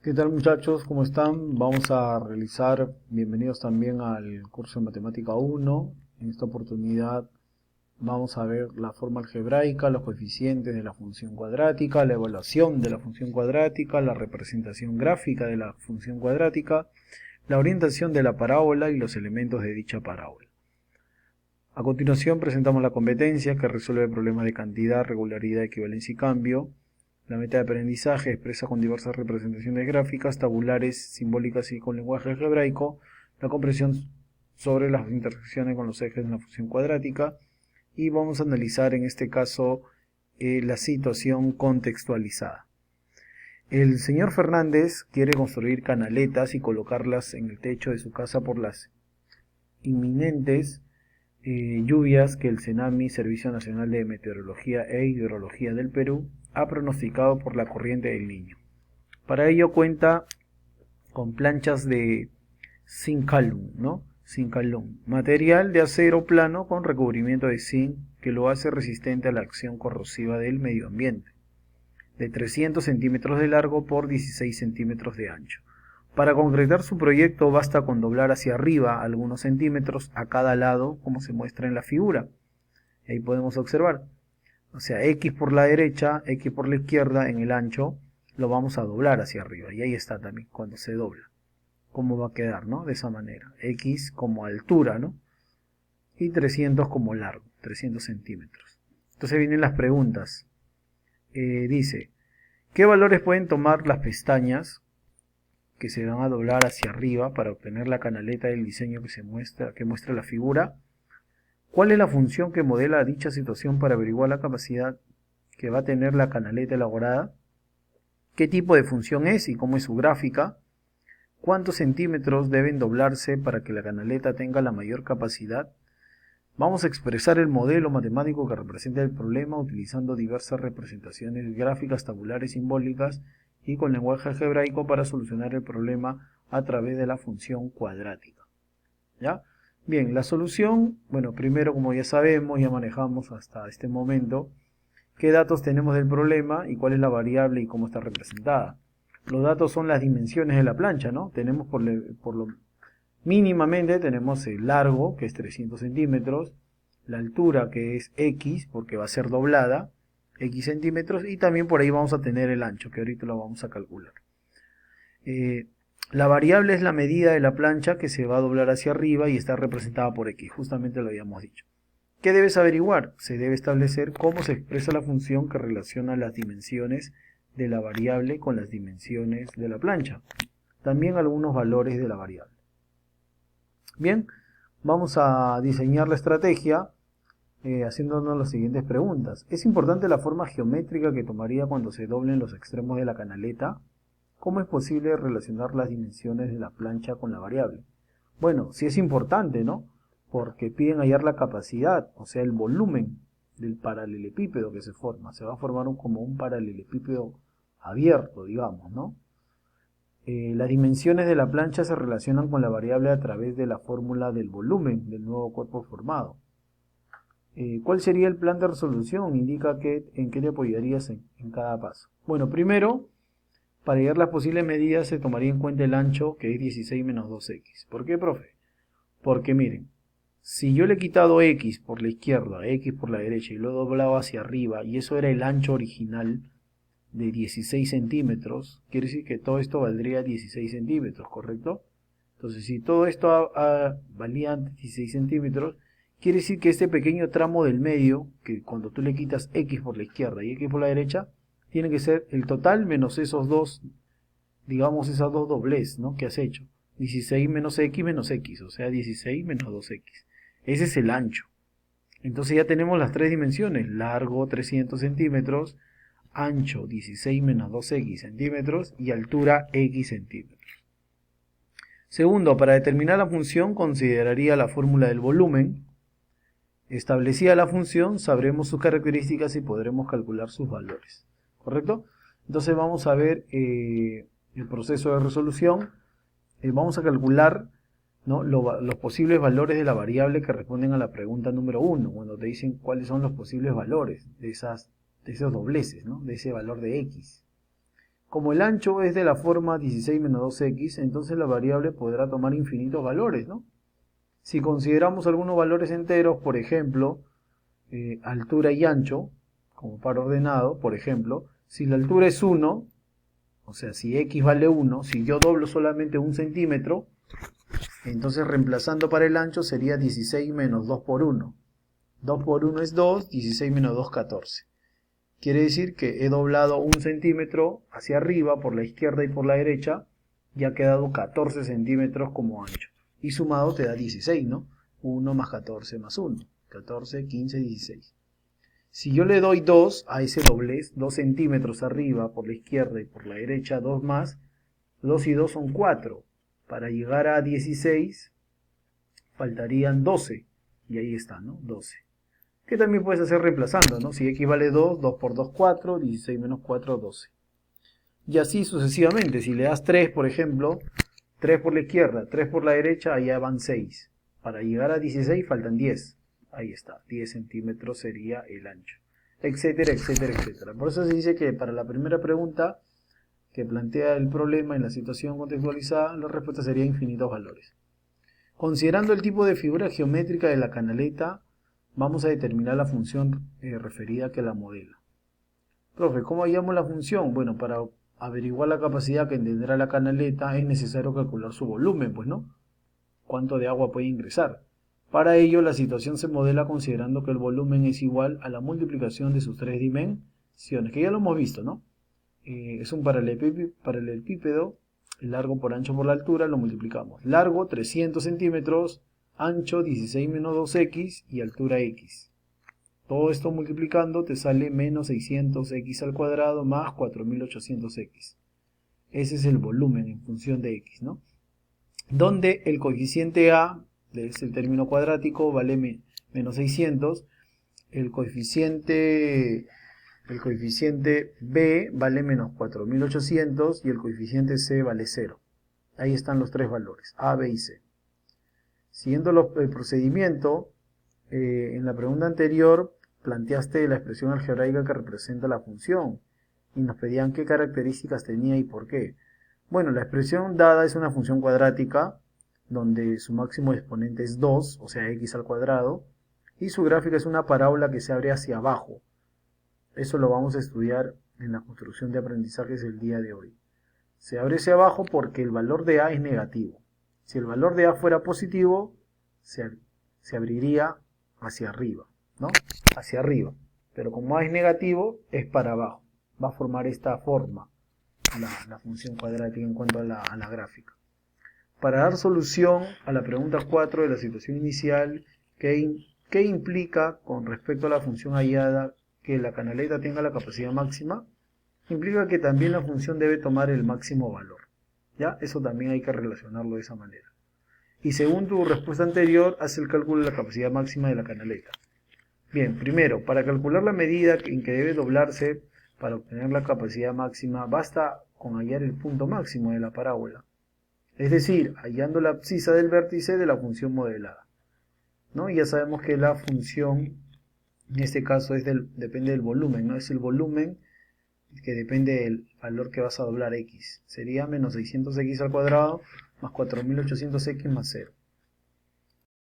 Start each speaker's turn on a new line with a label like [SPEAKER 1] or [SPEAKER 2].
[SPEAKER 1] ¿Qué tal muchachos? ¿Cómo están? Vamos a realizar, bienvenidos también al curso de Matemática 1. En esta oportunidad vamos a ver la forma algebraica, los coeficientes de la función cuadrática, la evaluación de la función cuadrática, la representación gráfica de la función cuadrática, la orientación de la parábola y los elementos de dicha parábola. A continuación presentamos la competencia que resuelve problemas de cantidad, regularidad, equivalencia y cambio. La meta de aprendizaje expresa con diversas representaciones gráficas, tabulares, simbólicas y con lenguaje algebraico la comprensión sobre las intersecciones con los ejes de una función cuadrática, y vamos a analizar en este caso la situación contextualizada. El señor Fernández quiere construir canaletas y colocarlas en el techo de su casa por las inminentes lluvias que el CENAMI, Servicio Nacional de Meteorología e Hidrología del Perú, ha pronosticado por la corriente del Niño. Para ello cuenta con planchas de zinc-alum, ¿no? Zinc-alum, material de acero plano con recubrimiento de zinc que lo hace resistente a la acción corrosiva del medio ambiente, de 300 centímetros de largo por 16 centímetros de ancho. Para concretar su proyecto basta con doblar hacia arriba algunos centímetros a cada lado, como se muestra en la figura. Ahí podemos observar. O sea, X por la derecha, X por la izquierda en el ancho, lo vamos a doblar hacia arriba. Y ahí está también, cuando se dobla. ¿Cómo va a quedar, no? De esa manera. X como altura, ¿no? Y 300 como largo, 300 centímetros. Entonces vienen las preguntas. Dice, ¿qué valores pueden tomar las pestañas que se van a doblar hacia arriba para obtener la canaleta del diseño que muestra la figura? ¿Cuál es la función que modela dicha situación para averiguar la capacidad que va a tener la canaleta elaborada? ¿Qué tipo de función es y cómo es su gráfica? ¿Cuántos centímetros deben doblarse para que la canaleta tenga la mayor capacidad? Vamos a expresar el modelo matemático que representa el problema utilizando diversas representaciones gráficas, tabulares, simbólicas y con lenguaje algebraico para solucionar el problema a través de la función cuadrática. ¿Ya? Bien, la solución, bueno, primero como ya sabemos, ya manejamos hasta este momento, qué datos tenemos del problema y cuál es la variable y cómo está representada. Los datos son las dimensiones de la plancha, ¿no? Tenemos por lo mínimamente, tenemos el largo, que es 300 centímetros, la altura, que es X, porque va a ser doblada, X centímetros, y también por ahí vamos a tener el ancho, que ahorita lo vamos a calcular. La variable es la medida de la plancha que se va a doblar hacia arriba y está representada por X, justamente lo habíamos dicho. ¿Qué debes averiguar? Se debe establecer cómo se expresa la función que relaciona las dimensiones de la variable con las dimensiones de la plancha. También algunos valores de la variable. Bien, vamos a diseñar la estrategia haciéndonos las siguientes preguntas. ¿Es importante la forma geométrica que tomaría cuando se doblen los extremos de la canaleta? ¿Cómo es posible relacionar las dimensiones de la plancha con la variable? Bueno, sí es importante, ¿no? Porque piden hallar la capacidad, o sea, el volumen del paralelepípedo que se forma. Se va a formar como un paralelepípedo abierto, digamos, ¿no? Las dimensiones de la plancha se relacionan con la variable a través de la fórmula del volumen del nuevo cuerpo formado. ¿Cuál sería el plan de resolución? Indica en qué le apoyarías en cada paso. Bueno, primero, para hallar las posibles medidas se tomaría en cuenta el ancho, que es 16 menos 2x. ¿Por qué, profe? Porque miren, si yo le he quitado x por la izquierda, x por la derecha y lo he doblado hacia arriba, y eso era el ancho original de 16 centímetros, quiere decir que todo esto valdría 16 centímetros, ¿correcto? Entonces, si todo esto valía 16 centímetros, quiere decir que este pequeño tramo del medio, que cuando tú le quitas x por la izquierda y x por la derecha, tiene que ser el total menos esos dos, digamos esas dos doblez, ¿no? Que has hecho. 16 menos x, o sea 16 menos 2x. Ese es el ancho. Entonces ya tenemos las tres dimensiones, largo 300 centímetros, ancho 16 menos 2x centímetros y altura x centímetros. Segundo, para determinar la función consideraría la fórmula del volumen. Establecida la función, sabremos sus características y podremos calcular sus valores. ¿Correcto? Entonces vamos a ver el proceso de resolución. Vamos a calcular, ¿no?, los posibles valores de la variable que responden a la pregunta número 1, cuando te dicen cuáles son los posibles valores de esos dobleces, ¿no?, de ese valor de x. Como el ancho es de la forma 16 menos 2x, entonces la variable podrá tomar infinitos valores, ¿no? Si consideramos algunos valores enteros, por ejemplo, altura y ancho, como par ordenado, por ejemplo, si la altura es 1, o sea, si x vale 1, si yo doblo solamente 1 centímetro, entonces reemplazando para el ancho sería 16 menos 2 por 1. 2 por 1 es 2, 16 menos 2, 14. Quiere decir que he doblado 1 centímetro hacia arriba, por la izquierda y por la derecha, y ha quedado 14 centímetros como ancho. Y sumado te da 16, ¿no? 1 más 14 más 1. 14, 15, 16. Si yo le doy 2 a ese doblez, 2 centímetros arriba, por la izquierda y por la derecha, 2 más, 2 y 2 son 4. Para llegar a 16, faltarían 12. Y ahí está, ¿no? 12. Que también puedes hacer reemplazando, ¿no? Si x vale 2, 2 por 2, 4, 16 menos 4, 12. Y así sucesivamente. Si le das 3, por ejemplo, 3 por la izquierda, 3 por la derecha, allá van 6. Para llegar a 16 faltan 10. Ahí está, 10 centímetros sería el ancho. Etcétera, etcétera, etcétera. Por eso se dice que para la primera pregunta que plantea el problema en la situación contextualizada, la respuesta sería infinitos valores. Considerando el tipo de figura geométrica de la canaleta, vamos a determinar la función referida que la modela. Profe, ¿cómo hallamos la función? Bueno, para averiguar la capacidad que tendrá la canaleta es necesario calcular su volumen, pues, ¿no? ¿Cuánto de agua puede ingresar? Para ello, la situación se modela considerando que el volumen es igual a la multiplicación de sus tres dimensiones, que ya lo hemos visto, ¿no? Es un paralelepípedo, largo por ancho por la altura, lo multiplicamos. Largo 300 centímetros, ancho 16 menos 2x y altura x. Todo esto multiplicando te sale menos 600x al cuadrado más 4800x. Ese es el volumen en función de x, ¿no? Donde el coeficiente a, es el término cuadrático, vale menos 600, el coeficiente b vale menos 4800 y el coeficiente c vale 0. Ahí están los tres valores, a, b y c. Siguiendo el procedimiento, en la pregunta anterior planteaste la expresión algebraica que representa la función y nos pedían qué características tenía y por qué. Bueno, la expresión dada es una función cuadrática donde su máximo exponente es 2, o sea x al cuadrado, y su gráfica es una parábola que se abre hacia abajo. Eso lo vamos a estudiar en la construcción de aprendizajes del día de hoy. Se abre hacia abajo porque el valor de a es negativo. Si el valor de a fuera positivo, se abriría hacia arriba, ¿no? Hacia arriba. Pero como a es negativo, es para abajo. Va a formar esta forma, la función cuadrática en cuanto a la gráfica. Para dar solución a la pregunta 4 de la situación inicial, ¿qué implica con respecto a la función hallada que la canaleta tenga la capacidad máxima? Implica que también la función debe tomar el máximo valor. ¿Ya? Eso también hay que relacionarlo de esa manera. Y según tu respuesta anterior, haz el cálculo de la capacidad máxima de la canaleta. Bien, primero, para calcular la medida en que debe doblarse para obtener la capacidad máxima, basta con hallar el punto máximo de la parábola. Es decir, hallando la abscisa del vértice de la función modelada, ¿no? Y ya sabemos que la función, en este caso, depende del volumen, ¿no? Es el volumen que depende del valor que vas a doblar x. Sería menos 600x al cuadrado más 4800x más 0.